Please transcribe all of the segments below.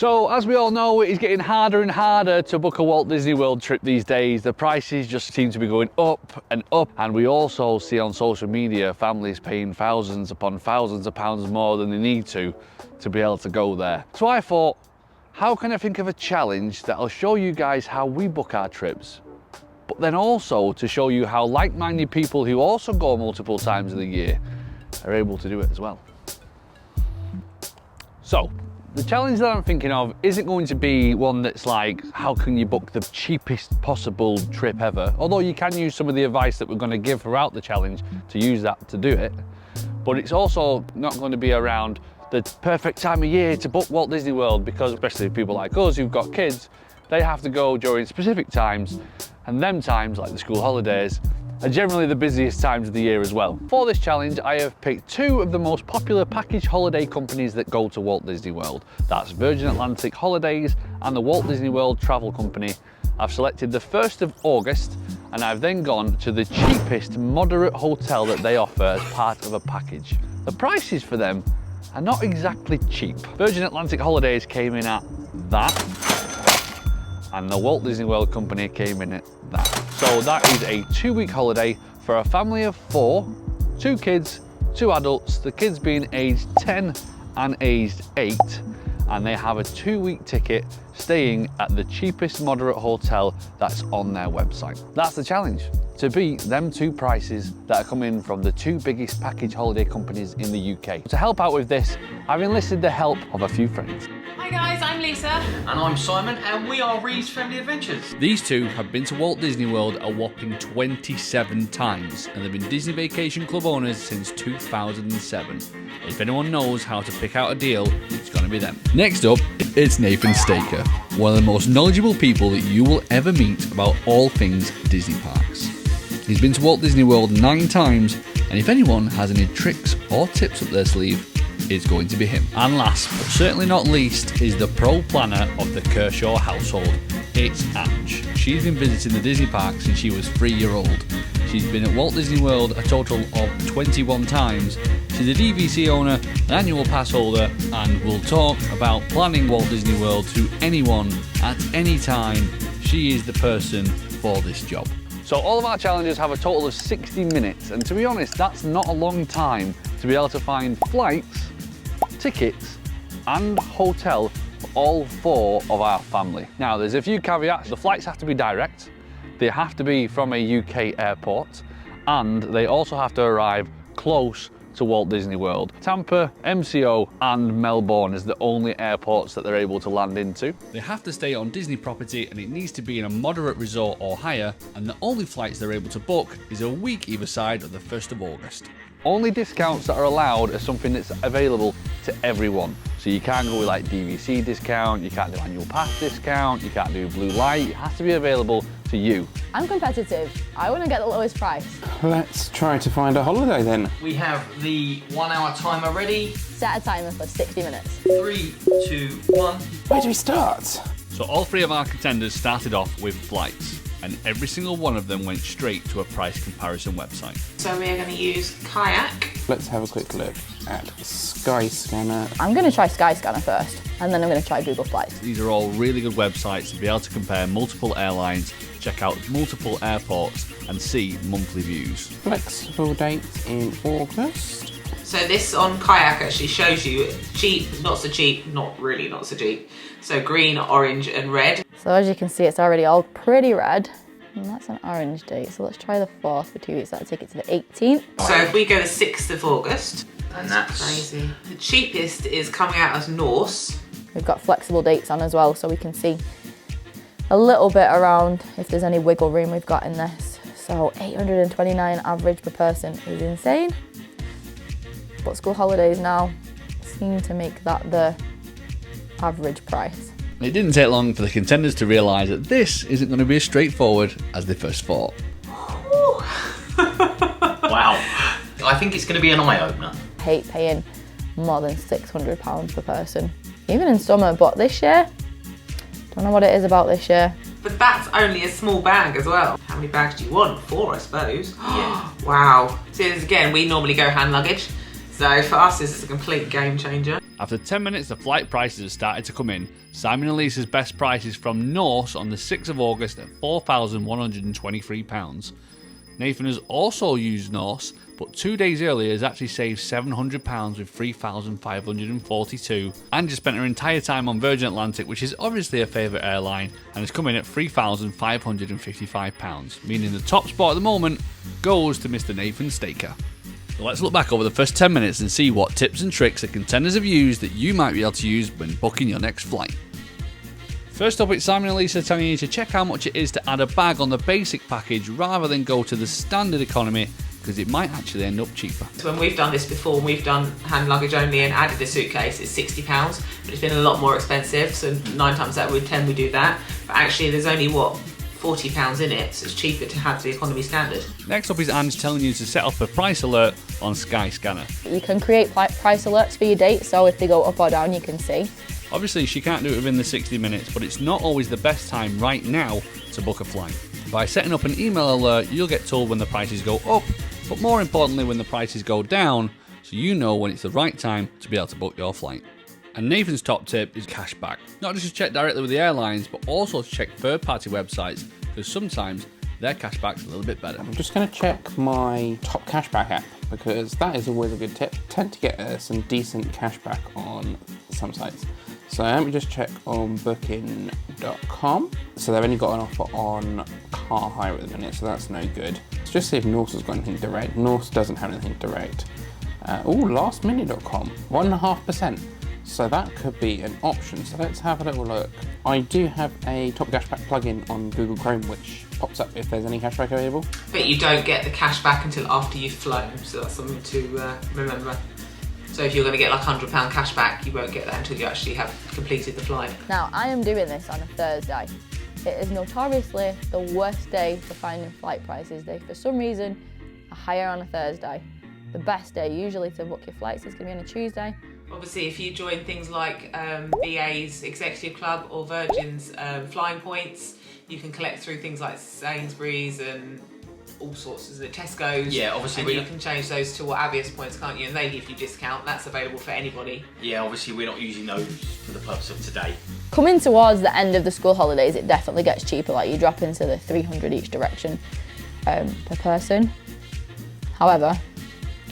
So, as we all know, it is getting harder and harder to book a Walt Disney World trip these days. The prices just seem to be going up and up. And we also see on social media families paying thousands upon thousands of pounds more than they need to be able to go there. So I thought, how can I think of a challenge that'll show you guys how we book our trips, but then also to show you how like-minded people who also go multiple times of the year are able to do it as well. So, the challenge that I'm thinking of isn't going to be one that's like, how can you book the cheapest possible trip ever? Although you can use some of the advice that we're going to give throughout the challenge to use that to do it. But it's also not going to be around the perfect time of year to book Walt Disney World, because especially people like us who've got kids, they have to go during specific times, and them times, like the school holidays, are generally the busiest times of the year as well. For this challenge, I have picked two of the most popular package holiday companies that go to Walt Disney World. That's Virgin Atlantic Holidays and the Walt Disney World Travel Company. I've selected the 1st of August, and I've then gone to the cheapest moderate hotel that they offer as part of a package. The prices for them are not exactly cheap. Virgin Atlantic Holidays came in at that, and the Walt Disney World Company came in at that. So that is a 2-week holiday for a family of 4, 2 kids, 2 adults, the kids being aged 10 and aged 8, and they have a 2-week ticket staying at the cheapest moderate hotel that's on their website. That's the challenge, to beat them 2 prices that are coming from the 2 biggest package holiday companies in the UK. To help out with this, I've enlisted the help of a few friends. Hi guys, I'm Lisa. And I'm Simon, and we are HERES Family Adventures. These two have been to Walt Disney World a whopping 27 times, and they've been Disney Vacation Club owners since 2007. If anyone knows how to pick out a deal, it's going to be them. Next up, it's Nathan Staker, one of the most knowledgeable people that you will ever meet about all things Disney parks. He's been to Walt Disney World 9 times, and if anyone has any tricks or tips up their sleeve, it's going to be him. And last, but certainly not least, is the pro planner of the Kershaw household. It's Ange. She's been visiting the Disney park since she was 3-year-old. She's been at Walt Disney World a total of 21 times. She's a DVC owner, an annual pass holder, and will talk about planning Walt Disney World to anyone at any time. She is the person for this job. So all of our challenges have a total of 60 minutes, and to be honest, that's not a long time to be able to find flights, tickets and hotel for all 4 of our family. Now, there's a few caveats. The flights have to be direct, they have to be from a UK airport, and they also have to arrive close to Walt Disney World. Tampa, MCO and Melbourne is the only airports that they're able to land into. They have to stay on Disney property, and it needs to be in a moderate resort or higher, and the only flights they're able to book is a week either side of the 1st of August. Only discounts that are allowed are something that's available to everyone. So you can't go with like DVC discount, you can't do annual pass discount, you can't do blue light. It has to be available to you. I'm competitive. I want to get the lowest price. Let's try to find a holiday then. We have the 1-hour timer ready. Set a timer for 60 minutes. 3, 2, 1. Where do we start? So all 3 of our contenders started off with flights, and every single one of them went straight to a price comparison website. So we are going to use Kayak. Let's have a quick look at Skyscanner. I'm going to try Skyscanner first, and then I'm going to try Google Flights. These are all really good websites to be able to compare multiple airlines, check out multiple airports and see monthly views. Flexible dates in August. So this on Kayak actually shows you cheap, not so cheap, not really not so cheap. So green, orange and red. So as you can see, it's already all pretty red. And that's an orange date. So let's try the 4th for 2 weeks. That'll take it to the 18th. So if we go the 6th of August, And that's crazy. The cheapest is coming out as Norse. We've got flexible dates on as well, so we can see a little bit around if there's any wiggle room we've got in this. So 829 average per person is insane. But school holidays now seem to make that the average price. It didn't take long for the contenders to realise that this isn't going to be as straightforward as they first thought. wow. I think it's going to be an eye-opener. I hate paying more than £600 per person, even in summer, but this year, don't know what it is about this year. But that's only a small bag as well. How many bags do you want? 4, I suppose. Yeah. Wow. So again, we normally go hand luggage. So for us, this is a complete game changer. After 10 minutes, the flight prices have started to come in. Simon and Lisa's best price is from Norse on the 6th of August at £4,123. Nathan has also used Norse, but 2 days earlier has actually saved £700 with £3,542, and just spent her entire time on Virgin Atlantic, which is obviously her favourite airline, and has come in at £3,555, meaning the top spot at the moment goes to Mr. Nathan Staker. So let's look back over the first 10 minutes and see what tips and tricks the contenders have used that you might be able to use when booking your next flight. First up, it's Simon and Lisa telling you to check how much it is to add a bag on the basic package rather than go to the standard economy, because it might actually end up cheaper. So when we've done this before, we've done hand luggage only and added a suitcase, it's £60, but it's been a lot more expensive, so 9 times out of 10 we do that. But actually there's only, £40 in it, so it's cheaper to have the economy standard. Next up is Ange telling you to set up a price alert on Skyscanner. You can create price alerts for your dates, so if they go up or down, you can see. Obviously, she can't do it within the 60 minutes, but it's not always the best time right now to book a flight. By setting up an email alert, you'll get told when the prices go up, but more importantly, when the prices go down, so you know when it's the right time to be able to book your flight. And Nathan's top tip is cashback. Not just to check directly with the airlines, but also to check third-party websites, because sometimes their cashback's a little bit better. I'm just going to check my top cashback app, because that is always a good tip. Tend to get some decent cashback on some sites. So let me just check on booking.com. So they've only got an offer on car hire at the minute, so that's no good. Let's just see if Norse has got anything direct. Norse doesn't have anything direct. Lastminute.com, 1.5%. So that could be an option. So let's have a little look. I do have a top cashback plugin on Google Chrome, which pops up if there's any cashback available. But you don't get the cashback until after you've flown, so that's something to remember. So if you're going to get like £100 cash back, you won't get that until you actually have completed the flight. Now, I am doing this on a Thursday. It is notoriously the worst day for finding flight prices. They, for some reason, are higher on a Thursday. The best day usually to book your flights is going to be on a Tuesday. Obviously, if you join things like BA's Executive Club or Virgin's Flying Points, you can collect through things like Sainsbury's and all sorts of Tesco's. Yeah, obviously and you can change those to what Avios points, can't you? And they give you discount. That's available for anybody. Yeah, obviously we're not using those for the purpose of today. Coming towards the end of the school holidays, it definitely gets cheaper. Like you drop into the 300 each direction per person. However,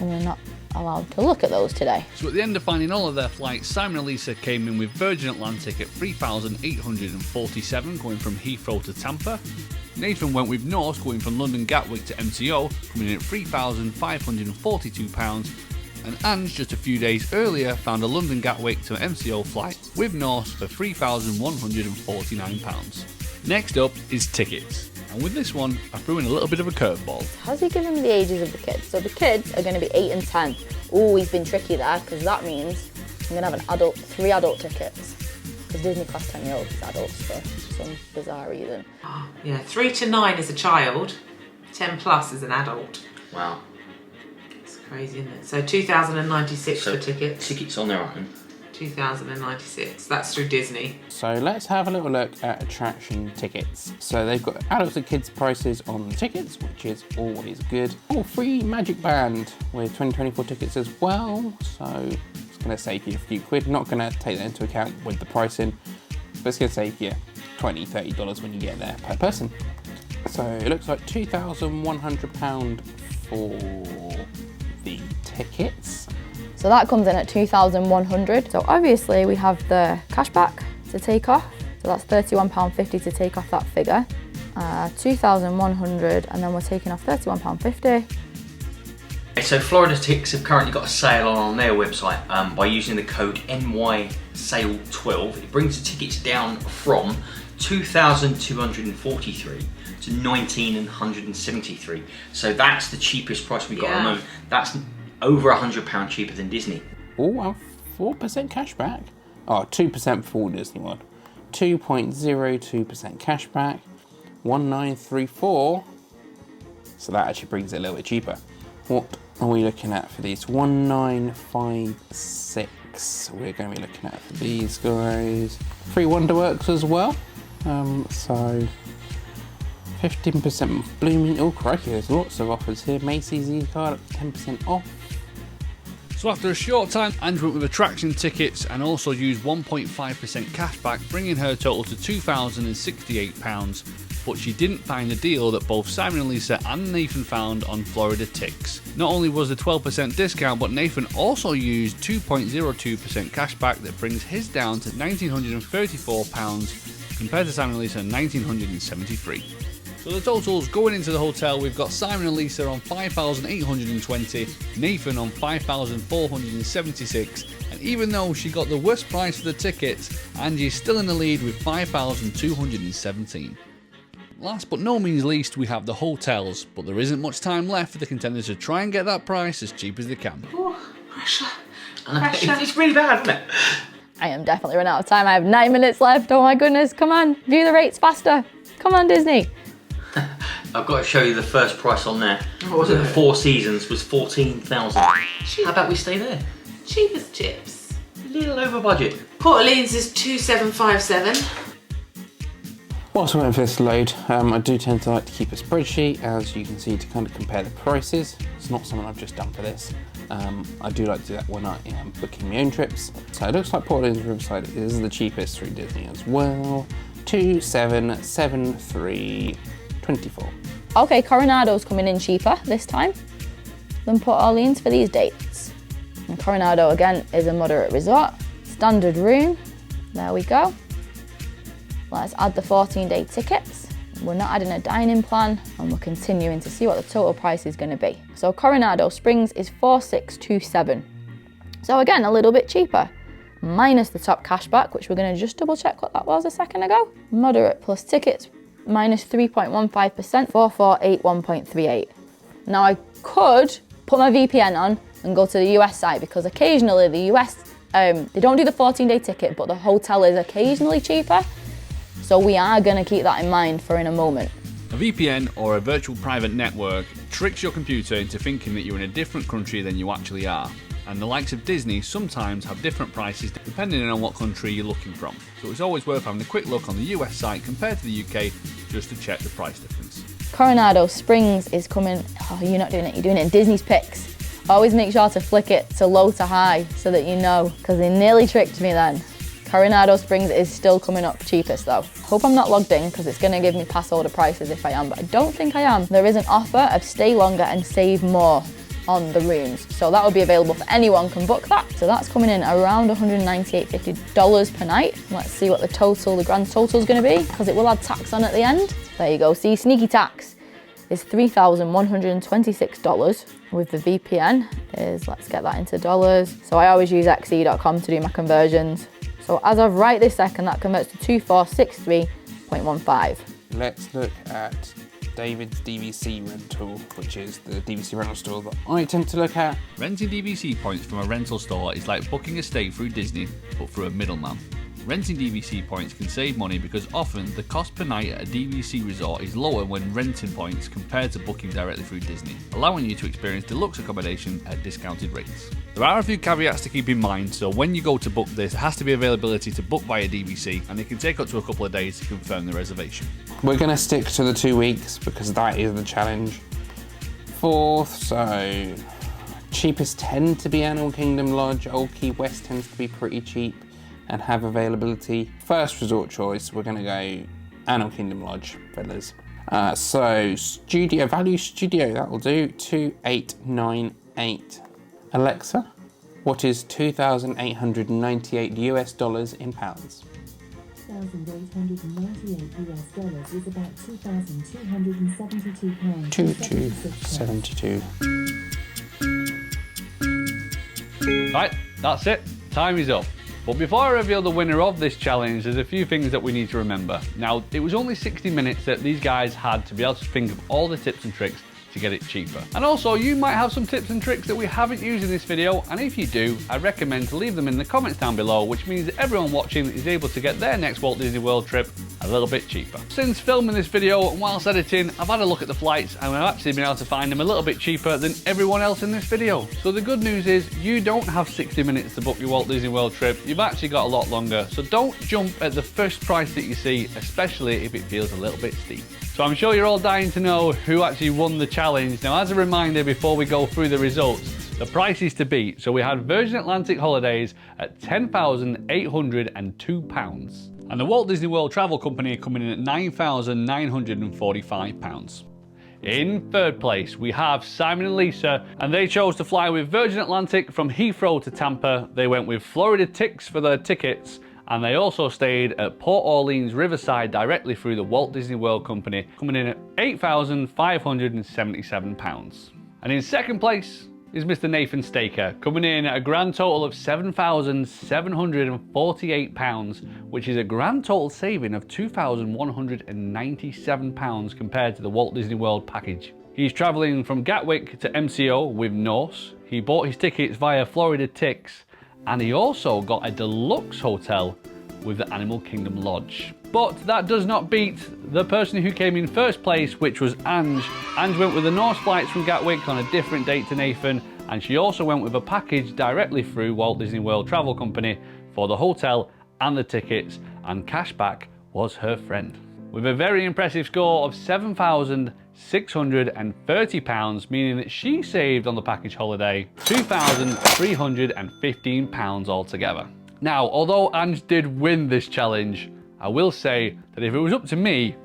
we're not allowed to look at those today. So at the end of finding all of their flights, Simon and Lisa came in with Virgin Atlantic at $3,847 going from Heathrow to Tampa. Nathan went with Norse going from London Gatwick to MCO, coming in at £3,542, and Ange just a few days earlier found a London Gatwick to MCO flight with Norse for £3,149. Next up is tickets. And with this one, I threw in a little bit of a curveball. How's he giving me the ages of the kids? So the kids are going to be 8 and 10. Oh, he's been tricky there, because that means I'm going to have 3 adult tickets. Because Disney class 10-year-olds is adults for some bizarre reason. Yeah, 3 to 9 is a child, 10 plus is an adult. Wow. It's crazy, isn't it? So 2,096 for tickets. Tickets on their own. 2,096. That's through Disney. So let's have a little look at attraction tickets. So they've got adults and kids prices on the tickets, which is always good. Oh, free Magic Band with 2024 tickets as well. So it's going to save you a few quid. Not going to take that into account with the pricing, but it's going to save you $20, $30 when you get there per person. So it looks like £2,100 for the tickets. So that comes in at 2,100. So obviously we have the cashback to take off. So that's £31.50 to take off that figure. 2,100, and then we're taking off £31.50. So Florida Ticks have currently got a sale on their website by using the code NYSALE12. It brings the tickets down from 2,243 to 1,973. So that's the cheapest price we got at the moment. That's over £100 cheaper than Disney. Oh, and 4% cashback. Oh, 2% for Walt Disney World. 2.02% cashback. 1,934. So that actually brings it a little bit cheaper. What are we looking at for these? 1,956. We're going to be looking at for these guys. Free Wonderworks as well. So 15% blooming. Oh crikey, there's lots of offers here. Macy's e-card 10% off. So after a short time, Ange went with attraction tickets and also used 1.5% cashback, bringing her total to £2,068. But she didn't find the deal that both Simon and Lisa and Nathan found on Florida Ticks. Not only was the 12% discount, but Nathan also used 2.02% cashback that brings his down to £1,934 compared to Simon and Lisa £1,973. So the totals going into the hotel, we've got Simon and Lisa on $5,820, Nathan on $5,476, and even though she got the worst price for the tickets, Angie's still in the lead with $5,217. Last but no means least, we have the hotels, but there isn't much time left for the contenders to try and get that price as cheap as they can. Oh, pressure. It's really bad, isn't it? I am definitely running out of time. I have 9 minutes left. Oh my goodness, come on, view the rates faster. Come on, Disney. I've got to show you the first price on there. What was it? Four Seasons was 14,000. How about we stay there? Cheap as chips. Little over budget. Port Orleans is 2,757. Whilst we're waiting for this to load, I do tend to like to keep a spreadsheet, as you can see, to kind of compare the prices. It's not something I've just done for this. I do like to do that when I am booking my own trips. So it looks like Port Orleans Riverside is the cheapest through Disney as well. 2,773.24. Okay, Coronado's coming in cheaper this time than Port Orleans for these dates. And Coronado, again, is a moderate resort. Standard room, there we go. Let's add the 14-day tickets. We're not adding a dining plan, and we're continuing to see what the total price is going to be. So Coronado Springs is 4,627. So again, a little bit cheaper, minus the top cashback, which we're going to just double check what that was a second ago. Moderate plus tickets, minus 3.15%, 4,481.38. Now I could put my VPN on and go to the US site, because occasionally the US, they don't do the 14-day ticket, but the hotel is occasionally cheaper. So we are going to keep that in mind for in a moment. A VPN, or a virtual private network, tricks your computer into thinking that you're in a different country than you actually are. And the likes of Disney sometimes have different prices depending on what country you're looking from. So it's always worth having a quick look on the US site compared to the UK just to check the price difference. Coronado Springs is coming, oh, you're not doing it, you're doing it in Disney's Picks. Always make sure to flick it to low to high so that you know, because they nearly tricked me then. Coronado Springs is still coming up cheapest though. Hope I'm not logged in, because it's going to give me pass order prices if I am, but I don't think I am. There is an offer of stay longer and save more on the rooms, so that will be available for anyone can book that. So that's coming in around $198.50 per night. Let's see what the grand total is going to be, because it will add tax on at the end. There you go, see, sneaky tax is $3,126 with the VPN is, let's get that into dollars. So I always use xe.com to do my conversions. So as of right this second, that converts to 2463.15. Let's look at David's DVC rental, which is the DVC rental store that I tend to look at. Renting DVC points from a rental store is like booking a stay through Disney, but through a middleman. Renting DVC points can save money because often the cost per night at a DVC resort is lower when renting points compared to booking directly through Disney, allowing you to experience deluxe accommodation at discounted rates. There are a few caveats to keep in mind, so when you go to book this, there has to be availability to book via DVC, and it can take up to a couple of days to confirm the reservation. We're going to stick to the 2 weeks because that is the challenge. Fourth, so cheapest tend to be Animal Kingdom Lodge. Old Key West tends to be pretty cheap and have availability. First resort choice, we're going to go Animal Kingdom Lodge, fellas. So value studio, that will do, 2,898. Alexa, what is 2,898 US dollars in pounds? $1,898 is about £2,272. 2272. Right, that's it. Time is up. But before I reveal the winner of this challenge, there's a few things that we need to remember. Now, it was only 60 minutes that these guys had to be able to think of all the tips and tricks to get it cheaper. And also, you might have some tips and tricks that we haven't used in this video, and if you do, I recommend to leave them in the comments down below, which means that everyone watching is able to get their next Walt Disney World trip a little bit cheaper. Since filming this video and whilst editing, I've had a look at the flights and I've actually been able to find them a little bit cheaper than everyone else in this video. So the good news is, you don't have 60 minutes to book your Walt Disney World trip, you've actually got a lot longer, so don't jump at the first price that you see, especially if it feels a little bit steep. So I'm sure you're all dying to know who actually won the challenge. Now, as a reminder before we go through the results, the prices to beat. So we had Virgin Atlantic holidays at £10,802. And the Walt Disney World Travel Company coming in at £9,945. In third place, we have Simon and Lisa, and they chose to fly with Virgin Atlantic from Heathrow to Tampa. They went with Florida Tix for their tickets, and they also stayed at Port Orleans Riverside directly through the Walt Disney World Company, coming in at £8,577. And in second place is Mr. Nathan Staker, coming in at a grand total of £7,748, which is a grand total saving of £2,197 compared to the Walt Disney World package. He's travelling from Gatwick to MCO with Norse. He bought his tickets via Florida Tix, and he also got a deluxe hotel with the Animal Kingdom Lodge. But that does not beat the person who came in first place, which was Ange. Ange went with the Norse flights from Gatwick on a different date to Nathan, and she also went with a package directly through Walt Disney World Travel Company for the hotel and the tickets, and cashback was her friend. With a very impressive score of £7,630, meaning that she saved on the package holiday £2,315 altogether. Now, although Ange did win this challenge, I will say that if it was up to me,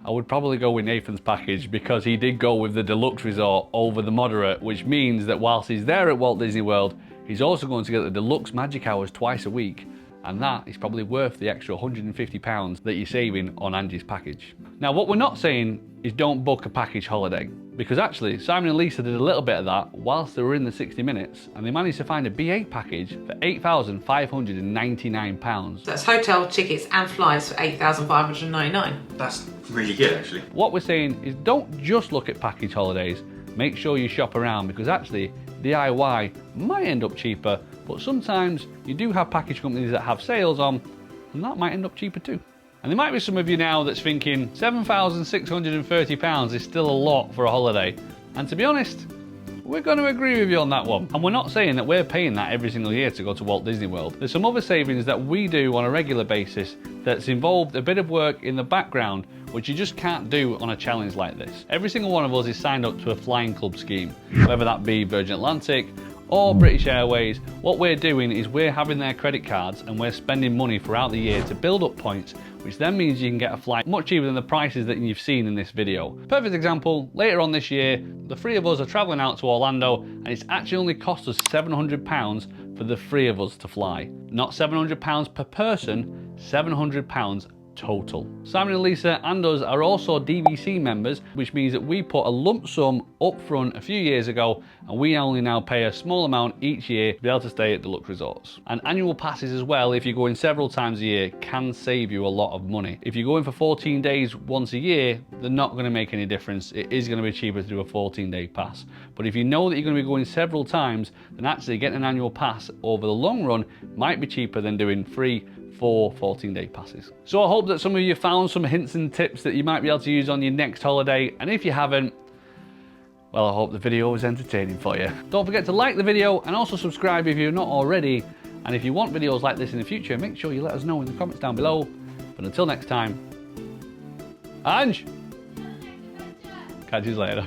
I would probably go with Nathan's package, because he did go with the deluxe resort over the moderate, which means that whilst he's there at Walt Disney World, he's also going to get the deluxe magic hours twice a week, and that is probably worth the extra £150 that you're saving on Angie's package. Now, what we're not saying is don't book a package holiday, because actually Simon and Lisa did a little bit of that whilst they were in the 60 Minutes, and they managed to find a BA package for £8,599. That's hotel, tickets and flights for £8,599. That's really good, actually. What we're saying is don't just look at package holidays, make sure you shop around, because actually DIY might end up cheaper, but sometimes you do have package companies that have sales on, and that might end up cheaper too. And there might be some of you now that's thinking £7,630 is still a lot for a holiday. And to be honest, we're going to agree with you on that one. And we're not saying that we're paying that every single year to go to Walt Disney World. There's some other savings that we do on a regular basis that's involved a bit of work in the background, which you just can't do on a challenge like this. Every single one of us is signed up to a flying club scheme, whether that be Virgin Atlantic or British Airways. What we're doing is we're having their credit cards and we're spending money throughout the year to build up points, which then means you can get a flight much cheaper than the prices that you've seen in this video. Perfect example, later on this year, the three of us are traveling out to Orlando, and it's actually only cost us £700 for the three of us to fly. Not £700 per person, £700 total. Simon and Lisa and us are also DVC members, which means that we put a lump sum up front a few years ago, and we only now pay a small amount each year to be able to stay at deluxe resorts. And annual passes as well, if you're going several times a year, can save you a lot of money. If you're going for 14 days once a year, they're not going to make any difference. It is going to be cheaper to do a 14-day pass. But if you know that you're going to be going several times, then actually getting an annual pass over the long run might be cheaper than doing 4 14-day passes. So I hope that some of you found some hints and tips that you might be able to use on your next holiday, and if you haven't, well, I hope the video was entertaining for you. Don't forget to like the video and also subscribe if you're not already, and if you want videos like this in the future, make sure you let us know in the comments down below. But until next time, Ange, catch you later.